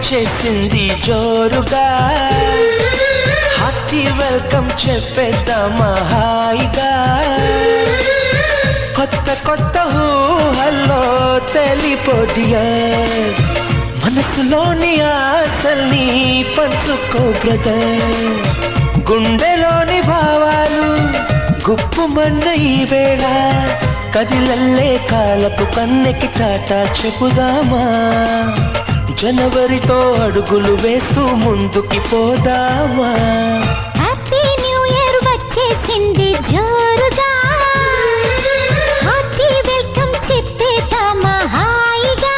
వచ్చేసింది జోరుగా, hearty welcome చెప్పేద్దామా హాయిగా. కొత్త కొత్త ఊహల్లో తెలిపోడియర్, మనసులోని ఆశల్ని పంచుకో బ్రదర్. గుండెలోని భావాలు గుప్పుమన్న ఈ వేళ, కదిలల్లే కాలపు కన్నెకి టాటా చెప్పుదామా. జనవరితో అడుగులు వేస్తూ ముందుకి పోదామా. హ్యాపీ న్యూ ఇయర్ వచ్చేసింది జోరుగా, హార్టీ వెల్కమ్ చెప్పేద్దామా హాయిగా.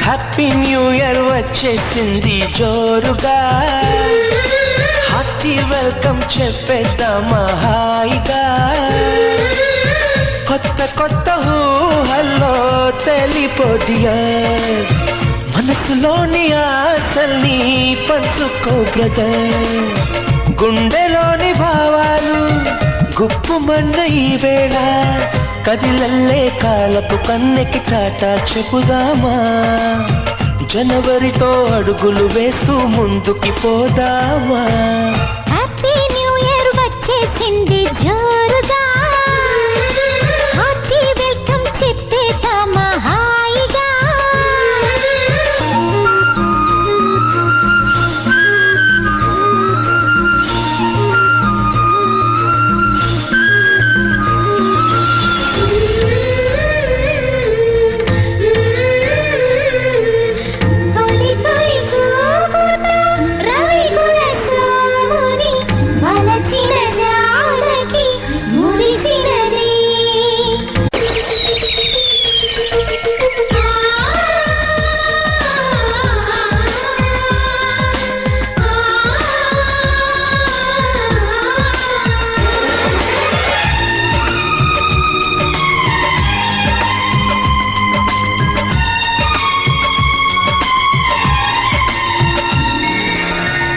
హ్యాపీ న్యూ ఇయర్ వచ్చేసింది జోరుగా, హార్టీ వెల్కమ్ చెప్పేద్దామా హాయిగా. కొత్త కొత్త ఊహల్లో తెలిపోడియర్, మనసులోని ఆశల్ని పంచుకో బ్రదర్. గుండెలోని భావాలు గుప్పుమన్న ఈ వేళ, కదిలల్లే కాలపు కన్నెకి టాటా చెప్పుదామా. జనవరితో అడుగులు వేస్తూ ముందుకి పోదామా. హ్యాపీ న్యూ ఇయర్ వచ్చేసింది జోరుగా, హార్టీ వెల్కమ్ చెప్పేద్దామా హాయిగా.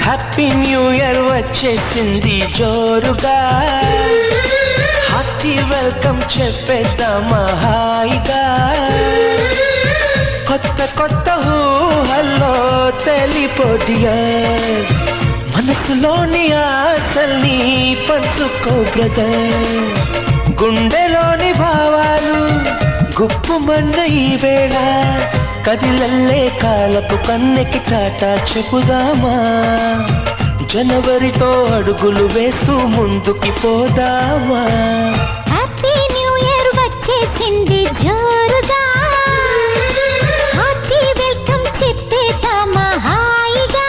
హ్యాపీ న్యూ ఇయర్ వచ్చేసింది జోరుగా, హార్టీ వెల్కమ్ చెప్పేద్దామా హాయిగా. కొత్త కొత్త ఊహల్లో తెలిపోడియర్, మనసులోని ఆశల్ని పంచుకో బ్రదర్. గుండెలోని భావాలు గుప్పుమన్న ఈ వేళ, కదిలల్లే కాలపు కన్నెకి టాటా చెప్పుదామా. జనవరితో అడుగులు వేస్తూ ముందుకి పోదామా. హ్యాపీ న్యూ ఇయర్ వచ్చేసింది జోరుగా, హార్టీ వెల్కమ్ చెప్పేద్దామా హాయిగా.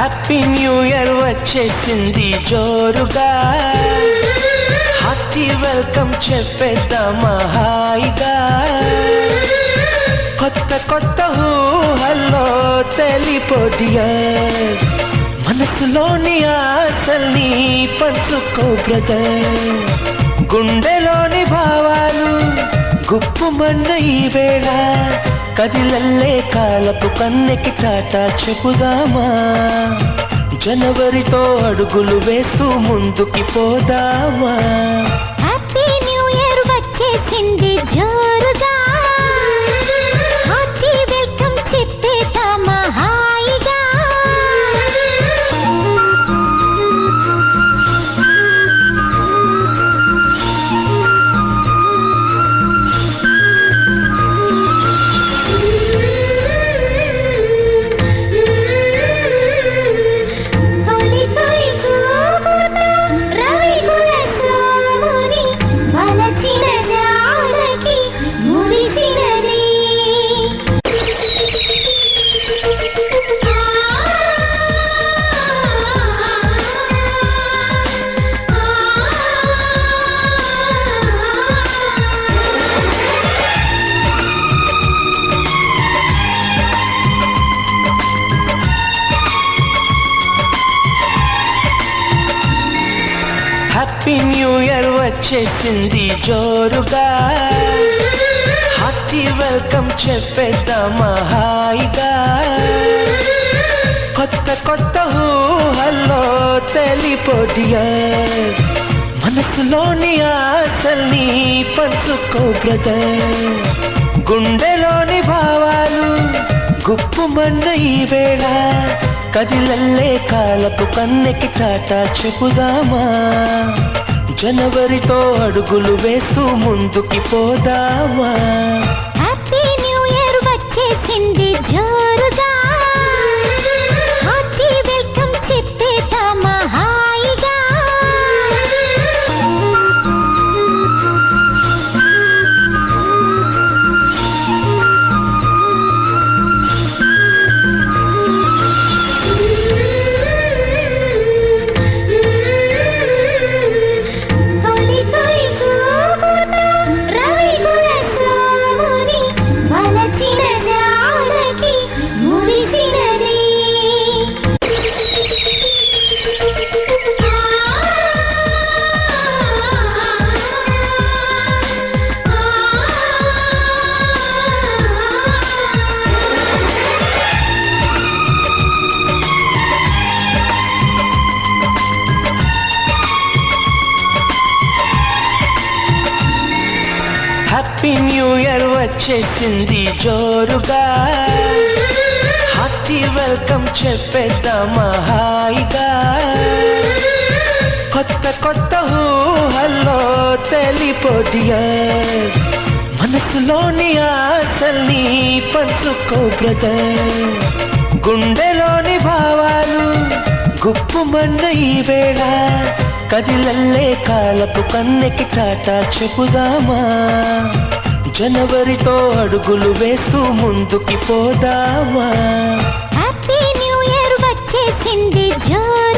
హ్యాపీ న్యూ ఇయర్ వచ్చేసింది జోరుగా, హార్టీ వెల్కమ్ చెప్పేద్దామా హాయిగా. కొత్త కొత్త ఊహల్లో తెలిపోడియర్, మనసులోని ఆశల్ని పంచుకో బ్రదర్, గుండెలోని భావాలు గుప్పుమన్న ఈ వేళ కదిలల్లే కాలపు కన్నెకి టాటా చెప్పుదామా. జనవరితో అడుగులు వేస్తూ ముందుకి పోదామా. హ్యాపీ న్యూ ఇయర్ వచ్చేసింది జోరుగా, హార్టీ వెల్కమ్ చెప్పేద్దామా హాయిగా. హ్యాపీ న్యూ ఇయర్ వచ్చేసింది జోరుగా, హార్టీ వెల్కమ్ చెప్పేద్దామా హాయిగా. కొత్త కొత్త ఊహల్లో తెలిపోడియర్, మనసులోని ఆశల్ని పంచుకో బ్రదర్, గుండెలోని భావాలు గుప్పుమన్న ఈ వేళ కదిలల్లే కాలపు కన్నెకి టాటా చెప్పుదామా. జనవరితో అడుగులు వేస్తూ ముందుకి పోదామా. హ్యాపీ న్యూ ఇయర్ వచ్చేసింది జోరుగా, హార్టీ వెల్కమ్ చెప్పేద్దామా హాయిగా. హ్యాపీ న్యూ ఇయర్ వచ్చేసింది జోరుగా, హార్టీ వెల్కమ్ చెప్పేద్దామా హాయిగా. కొత్త కొత్త ఊహల్లో తెలిపోడియర్, మనసులోని ఆశల్ని పంచుకో బ్రదర్, గుండెలోని భావాలు గుప్పుమన్న ఈ వేళ కదిలల్లే కాలపు కన్నెకి టాటా చెప్పుదామా. జనవరితో అడుగులు వేస్తూ ముందుకి పోదామా. హ్యాపీ న్యూ ఇయర్ వచ్చేసింది జోరుగా.